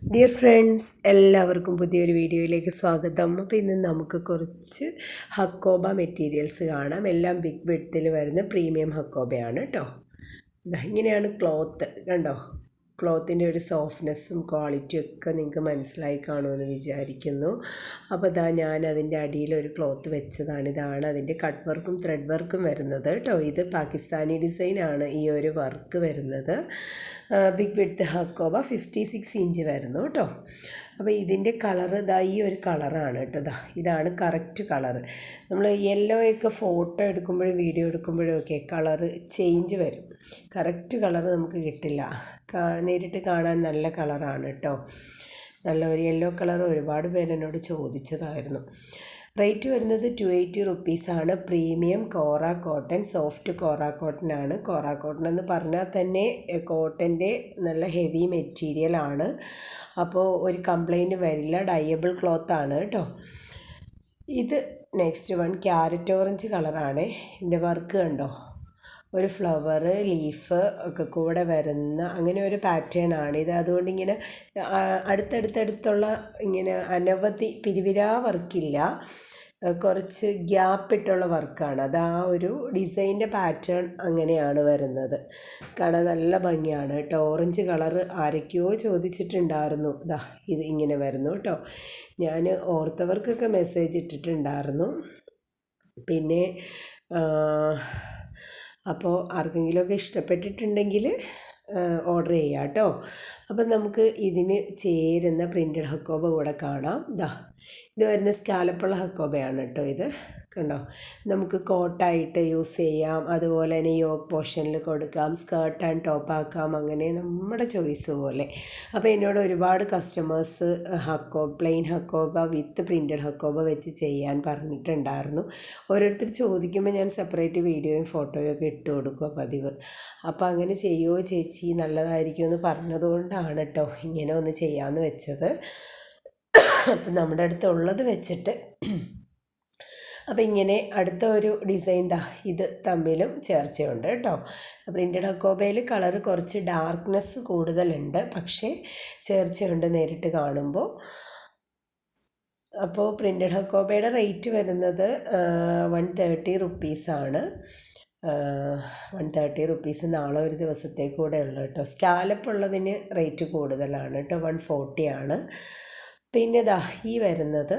Dear friends, എല്ലാവർക്കും പുതിയൊരു വീഡിയോയിലേക്ക് സ്വാഗതം. അപ്പോൾ ഇന്ന് നമുക്ക് കുറച്ച് ഹക്കോബ മെറ്റീരിയൽസ് കാണാം. എല്ലാം ബിഗ് വിഡ്ത്തിൽ വരുന്ന പ്രീമിയം ഹക്കോബയാണ് കേട്ടോ. ഇങ്ങനെയാണ് ക്ലോത്ത്, കണ്ടോ? ക്ലോത്തിൻ്റെ ഒരു സോഫ്റ്റ്നെസ്സും ക്വാളിറ്റിയും ഒക്കെ നിങ്ങൾക്ക് മനസ്സിലായി കാണുമെന്ന് വിചാരിക്കുന്നു. അപ്പോൾ ഞാൻ അതിൻ്റെ അടിയിൽ ഒരു ക്ലോത്ത് വെച്ചതാണ്. ഇതാണ് അതിൻ്റെ കട്ട് വർക്കും ത്രെഡ് വർക്കും വരുന്നത് കേട്ടോ. ഇത് പാകിസ്ഥാനി ഡിസൈനാണ് ഈ ഒരു വർക്ക് വരുന്നത്. ബിഗ് വിഡ്ത്ത് ഹക്കോബ 56 ഇഞ്ച് വരുന്നു കേട്ടോ. അപ്പോൾ ഇതിൻ്റെ കളറ് ഈ ഒരു കളറാണ് കേട്ടോ. ഇതാണ് കറക്റ്റ് കളറ്. നമ്മൾ യെല്ലോയൊക്കെ ഫോട്ടോ എടുക്കുമ്പോഴും വീഡിയോ എടുക്കുമ്പോഴും ഒക്കെ കളറ് ചേഞ്ച് വരും. കറക്റ്റ് കളറ് നമുക്ക് കിട്ടില്ല. നേരിട്ട് കാണാൻ നല്ല കളറാണ് കേട്ടോ. നല്ല ഒരു യെല്ലോ കളർ ഒരുപാട് പേര് എന്നോട് ചോദിച്ചതായിരുന്നു. റേറ്റ് വരുന്നത് 280 റുപ്പീസാണ്. പ്രീമിയം കോറ കോട്ടൺ, സോഫ്റ്റ് കോറ കോട്ടൺ ആണ്. കോറ കോട്ടൺ എന്ന് പറഞ്ഞാൽ തന്നെ കോട്ടൻ്റെ നല്ല ഹെവി മെറ്റീരിയലാണ്. അപ്പോൾ ഒരു കംപ്ലൈൻറ്റ് വരില്ല. ഡയബിൾ ക്ലോത്താണ് കേട്ടോ. ഇത് നെക്സ്റ്റ് വൺ ക്യാരറ്റ് ഓറഞ്ച് കളറാണ്. ഇതിൻ്റെ വർക്ക് കണ്ടോ? ഒരു ഫ്ലവർ, ലീഫ് ഒക്കെ കൂടെ വരുന്ന അങ്ങനെ ഒരു പാറ്റേൺ ആണ് ഇത്. അതുകൊണ്ട് ഇങ്ങനെ അടുത്തടുത്തടുത്തുള്ള ഇങ്ങനെ അനവധി പിരിവിരാ വർക്കില്ല, കുറച്ച് ഗ്യാപ്പിട്ടുള്ള വർക്കാണ്. അത് ആ ഒരു ഡിസൈൻ്റെ പാറ്റേൺ അങ്ങനെയാണ് വരുന്നത്. കാണാൻ നല്ല ഭംഗിയാണ് കേട്ടോ. ഓറഞ്ച് കളറ് ആരൊക്കെയോ ചോദിച്ചിട്ടുണ്ടായിരുന്നു. ഇത് ഇങ്ങനെ വരുന്നു കേട്ടോ. ഞാൻ ഓർത്തവർക്കൊക്കെ മെസ്സേജ് ഇട്ടിട്ടുണ്ടായിരുന്നു. പിന്നെ അപ്പോൾ ആർക്കെങ്കിലുമൊക്കെ ഇഷ്ടപ്പെട്ടിട്ടുണ്ടെങ്കിൽ ഓർഡർ ചെയ്യാം കേട്ടോ. അപ്പം നമുക്ക് ഇതിന് ചേരുന്ന പ്രിൻറ്റഡ് ഹക്കോബ കൂടെ കാണാം. ഇത് വരുന്ന സ്കാലപ്പുള്ള ഹക്കോബയാണ് കേട്ടോ. ഇത് കണ്ടോ? നമുക്ക് കോട്ടായിട്ട് യൂസ് ചെയ്യാം, അതുപോലെ തന്നെ യോക്ക് പോർഷനിൽ കൊടുക്കാം, സ്കേർട്ട് ആൻഡ് ടോപ്പ് ആക്കാം, അങ്ങനെ നമ്മുടെ ചോയ്സ് പോലെ. അപ്പോൾ എന്നോട് ഒരുപാട് കസ്റ്റമേഴ്സ് പ്ലെയിൻ ഹക്കോബ വിത്ത് പ്രിൻറ്റഡ് ഹക്കോബ വെച്ച് ചെയ്യാൻ പറഞ്ഞിട്ടുണ്ടായിരുന്നു. ഓരോരുത്തർ ചോദിക്കുമ്പോൾ ഞാൻ സെപ്പറേറ്റ് വീഡിയോയും ഫോട്ടോയും ഒക്കെ ഇട്ട് കൊടുക്കുക പതിവ്. അപ്പോൾ അങ്ങനെ ചെയ്യുമോ ചേച്ചി, നല്ലതായിരിക്കുമെന്ന് പറഞ്ഞതുകൊണ്ടാണ് കേട്ടോ ഇങ്ങനെ ഒന്ന് ചെയ്യാമെന്ന് വെച്ചത്. അപ്പം നമ്മുടെ അടുത്തുള്ളത് വെച്ചിട്ട് അപ്പോൾ ഇങ്ങനെ അടുത്ത ഒരു ഡിസൈൻ ഇത് തമ്മിലും ചേർച്ചയുണ്ട് കേട്ടോ. പ്രിൻറ്റഡ് ഹക്കോബയിൽ കളറ് കുറച്ച് ഡാർക്ക്നെസ് കൂടുതലുണ്ട്, പക്ഷേ ചേർച്ചയുണ്ട് നേരിട്ട് കാണുമ്പോൾ. അപ്പോൾ പ്രിൻറ്റഡ് ഹക്കോബയുടെ റേറ്റ് വരുന്നത് 130 റുപ്പീസാണ്. 130 റുപ്പീസ് നാളെ ഒരു ദിവസത്തേക്ക് കൂടെ ഉള്ളു കേട്ടോ. സ്കാലപ്പ് ഉള്ളതിന് റേറ്റ് കൂടുതലാണ് കേട്ടോ, 140 ആണ്. പിന്നെ ഈ വരുന്നത്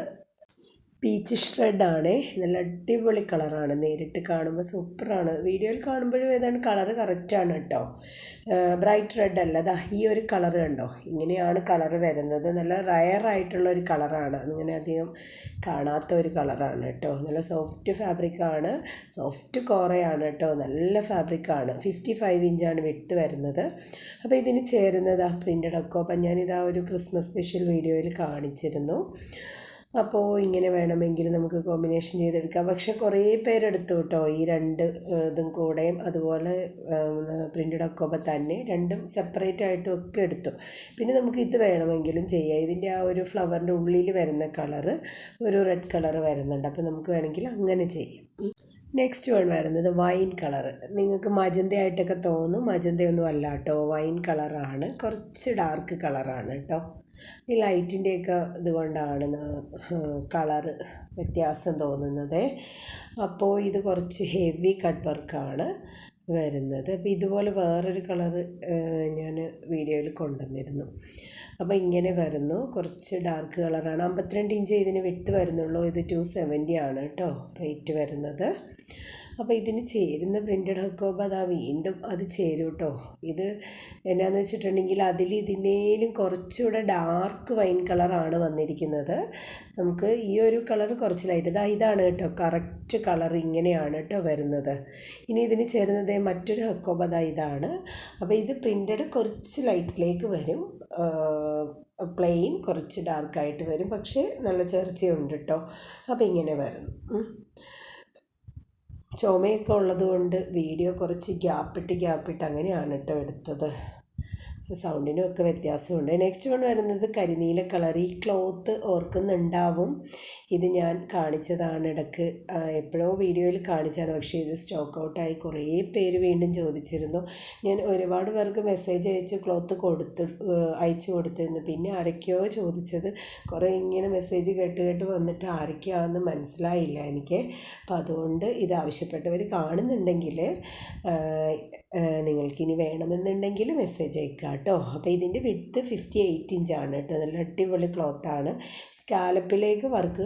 പീച്ച് ഷ്രെഡാണ്. നല്ല അടിപൊളി കളറാണ്. നേരിട്ട് കാണുമ്പോൾ സൂപ്പറാണ്. വീഡിയോയിൽ കാണുമ്പോഴും ഏതാണ്ട് കളറ് കറക്റ്റാണ് കേട്ടോ. ബ്രൈറ്റ് റെഡ് അല്ല, ഈ ഒരു കളറ് കണ്ടോ? ഇങ്ങനെയാണ് കളറ് വരുന്നത്. നല്ല റയറായിട്ടുള്ളൊരു കളറാണ്. അങ്ങനെ അധികം കാണാത്ത ഒരു കളറാണ് കേട്ടോ. നല്ല സോഫ്റ്റ് ഫാബ്രിക്കാണ്, സോഫ്റ്റ് കോറയാണ് കേട്ടോ. നല്ല ഫാബ്രിക്കാണ്. 55 ഇഞ്ചാണ് വിഡ്ത്ത് വരുന്നത്. അപ്പോൾ ഇതിന് ചേരുന്നത് പ്രിൻറ്റഡ് ഹക്കോബ ഞാനിതാ ഒരു ക്രിസ്മസ് സ്പെഷ്യൽ വീഡിയോയിൽ കാണിച്ചിരുന്നു. അപ്പോൾ ഇങ്ങനെ വേണമെങ്കിൽ നമുക്ക് കോമ്പിനേഷൻ ചെയ്തെടുക്കാം. പക്ഷേ കുറേ പേരെടുത്തു കേട്ടോ ഈ രണ്ട് ഇതും കൂടെയും, അതുപോലെ പ്രിൻറ്റഡ് ഹക്കോബ തന്നെ രണ്ടും സെപ്പറേറ്റ് ആയിട്ടും ഒക്കെ എടുത്തു. പിന്നെ നമുക്ക് ഇത് വേണമെങ്കിലും ചെയ്യാം. ഇതിൻ്റെ ആ ഒരു ഫ്ലവറിൻ്റെ ഉള്ളിൽ വരുന്ന കളറ് ഒരു റെഡ് കളറ് വരുന്നുണ്ട്. അപ്പോൾ നമുക്ക് വേണമെങ്കിൽ അങ്ങനെ ചെയ്യാം. നെക്സ്റ്റ് വൺ വരുന്നത് വൈൻ കളറ്. നിങ്ങൾക്ക് മജന്തയായിട്ടൊക്കെ തോന്നും, മജന്തയൊന്നും അല്ല കേട്ടോ, വൈൻ കളറാണ്. കുറച്ച് ഡാർക്ക് കളറാണ് കേട്ടോ. ഈ ലൈറ്റിൻ്റെയൊക്കെ ഇതുകൊണ്ടാണ് കളറ് വ്യത്യാസം തോന്നുന്നത്. അപ്പോൾ ഇത് കുറച്ച് ഹെവി കട്ട് വർക്കാണ് വരുന്നത്. അപ്പോൾ ഇതുപോലെ വേറൊരു കളറ് ഞാൻ വീഡിയോയിൽ കൊണ്ടുവന്നിരുന്നു. അപ്പോൾ ഇങ്ങനെ വരുന്നു, കുറച്ച് ഡാർക്ക് കളറാണ്. 52 ഇഞ്ച് ഇതിന് വിട്ട് വരുന്നുള്ളൂ. ഇത് 270 ആണ് കേട്ടോ റേറ്റ് വരുന്നത്. അപ്പോൾ ഇതിന് ചേരുന്ന പ്രിൻറ്റഡ് ഹക്കോബ വീണ്ടും അത് ചേരും കേട്ടോ. ഇത് എന്നാന്ന് വെച്ചിട്ടുണ്ടെങ്കിൽ ഇതിനേലും കുറച്ചുകൂടെ ഡാർക്ക് വൈൻ കളറാണ് വന്നിരിക്കുന്നത്. നമുക്ക് ഈ ഒരു കളർ കുറച്ച് ലൈറ്റ് ഇതാണ് കേട്ടോ കറക്റ്റ് കളർ, ഇങ്ങനെയാണ് കേട്ടോ വരുന്നത്. ഇനി ഇതിന് ചേരുന്നത് മറ്റൊരു ഹക്കോബ ഇതാണ്. അപ്പോൾ ഇത് പ്രിൻറ്റഡ് കുറച്ച് ലൈറ്റിലേക്ക് വരും, പ്ലെയിൻ കുറച്ച് ഡാർക്കായിട്ട് വരും, പക്ഷേ നല്ല ചേർച്ചയുണ്ട് കേട്ടോ. അപ്പോൾ ഇങ്ങനെ വരുന്നു. ചുമയൊക്കെ ഉള്ളതുകൊണ്ട് വീഡിയോ കുറച്ച് ഗ്യാപ്പിട്ട് അങ്ങനെയാണ് കേട്ടോ എടുത്തത്. സൗണ്ടിനും ഒക്കെ വ്യത്യാസമുണ്ട്. നെക്സ്റ്റ് വൺ വരുന്നത് കരിനീല കളർ. ഈ ക്ലോത്ത് ഓർക്കുന്നുണ്ടാവും, ഇത് ഞാൻ കാണിച്ചതാണ് ഇടയ്ക്ക്, എപ്പോഴോ വീഡിയോയിൽ കാണിച്ചതാണ്. പക്ഷേ ഇത് സ്റ്റോക്ക് ഔട്ടായി. കുറേ പേര് വീണ്ടും ചോദിച്ചിരുന്നു. ഞാൻ ഒരുപാട് പേർക്ക് മെസ്സേജ് അയച്ചു കൊടുത്തിരുന്നു. പിന്നെ ആരൊക്കെയോ ചോദിച്ചത്, കുറേ ഇങ്ങനെ മെസ്സേജ് കേട്ട് വന്നിട്ട് ആരൊക്കെയാണെന്ന് മനസ്സിലായില്ല എനിക്ക്. അപ്പം അതുകൊണ്ട് ഇത് ആവശ്യപ്പെട്ടവർ കാണുന്നുണ്ടെങ്കിൽ നിങ്ങൾക്കിനി വേണമെന്നുണ്ടെങ്കിൽ മെസ്സേജ് അയക്കുക കേട്ടോ. അപ്പോൾ ഇതിൻ്റെ വിഡ്ത്ത് 58 ഇഞ്ചാണ് കേട്ടോ. നല്ല അടിപൊളി ക്ലോത്താണ്. സ്കാലപ്പിലേക്ക് വർക്ക്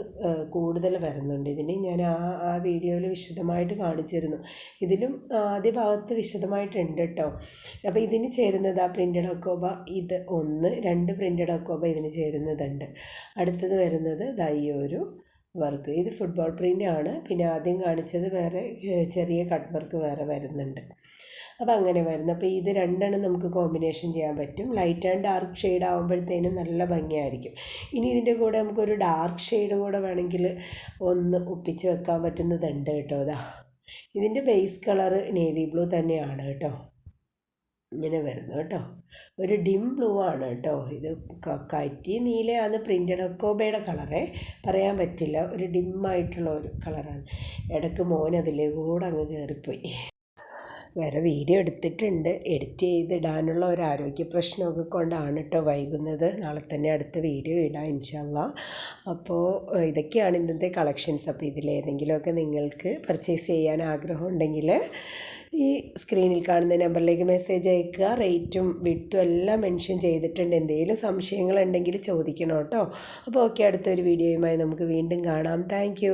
കൂടുതൽ വരുന്നുണ്ട് ഇതിന്. ഞാൻ ആ വീഡിയോയിൽ വിശദമായിട്ട് കാണിച്ചിരുന്നു. ഇതിലും ആദ്യ ഭാഗത്ത് വിശദമായിട്ടുണ്ട് കേട്ടോ. അപ്പോൾ ഇതിന് ചേരുന്നത് ആ പ്രിൻറ്റഡ് അക്കോബ, ഇത് 2 പ്രിൻറ്റഡ് അക്കോബ ഇതിന് ചേരുന്നതുണ്ട്. അടുത്തത് വരുന്നത് ഈ ഒരു വർക്ക്. ഇത് ഫുട്ബോൾ പ്രിൻ്റ് ആണ്. പിന്നെ ആദ്യം കാണിച്ചത് വേറെ ചെറിയ കട്ട് വർക്ക് വേറെ വരുന്നുണ്ട്. അപ്പോൾ അങ്ങനെ വരുന്നു. അപ്പോൾ ഇത് രണ്ടെണ്ണം നമുക്ക് കോമ്പിനേഷൻ ചെയ്യാൻ പറ്റും. ലൈറ്റ് ആൻഡ് ഡാർക്ക് ഷെയ്ഡ് ആകുമ്പോഴത്തേനും നല്ല ഭംഗിയായിരിക്കും. ഇനി ഇതിൻ്റെ കൂടെ നമുക്കൊരു ഡാർക്ക് ഷെയ്ഡ് കൂടെ വേണമെങ്കിൽ ഒന്ന് ഒപ്പിച്ച് വെക്കാൻ പറ്റുന്നതുണ്ട് കേട്ടോ. ഇതിൻ്റെ ബേസ് കളറ് നേവി ബ്ലൂ തന്നെയാണ് കേട്ടോ. ഇങ്ങനെ വരുന്നു കേട്ടോ. ഒരു ഡിം ബ്ലൂ ആണ് കേട്ടോ. ഇത് കറ്റി നീലയാണ് പ്രിൻറ്റഡ് അക്കോബയുടെ കളറേ, പറയാൻ പറ്റില്ല. ഒരു ഡിമ്മായിട്ടുള്ള ഒരു കളറാണ്. ഇടയ്ക്ക് മോൻ അതിലേക്കൂടെ അങ്ങ് കയറിപ്പോയി. വേറെ വീഡിയോ എടുത്തിട്ടുണ്ട്, എഡിറ്റ് ചെയ്തിടാനുള്ള ഒരു ആരോഗ്യ പ്രശ്നമൊക്കെ കൊണ്ടാണ് കേട്ടോ വൈകുന്നത്. നാളെ തന്നെ അടുത്ത വീഡിയോ ഇടാം ഇൻഷാ അല്ലാഹ്. അപ്പോൾ ഇതൊക്കെയാണ് ഇന്നത്തെ കളക്ഷൻസ്. അപ്പോൾ ഇതിലേതെങ്കിലുമൊക്കെ നിങ്ങൾക്ക് പർച്ചേസ് ചെയ്യാൻ ആഗ്രഹം ഉണ്ടെങ്കിൽ ഈ സ്ക്രീനിൽ കാണുന്ന നമ്പറിലേക്ക് മെസ്സേജ് അയക്കുക. റേറ്റും വിഡ്ത്തും എല്ലാം മെൻഷൻ ചെയ്തിട്ടുണ്ട്. എന്തെങ്കിലും സംശയങ്ങളുണ്ടെങ്കിൽ ചോദിക്കണം കേട്ടോ. അപ്പോൾ ഓക്കെ, അടുത്തൊരു വീഡിയോയുമായി നമുക്ക് വീണ്ടും കാണാം. താങ്ക്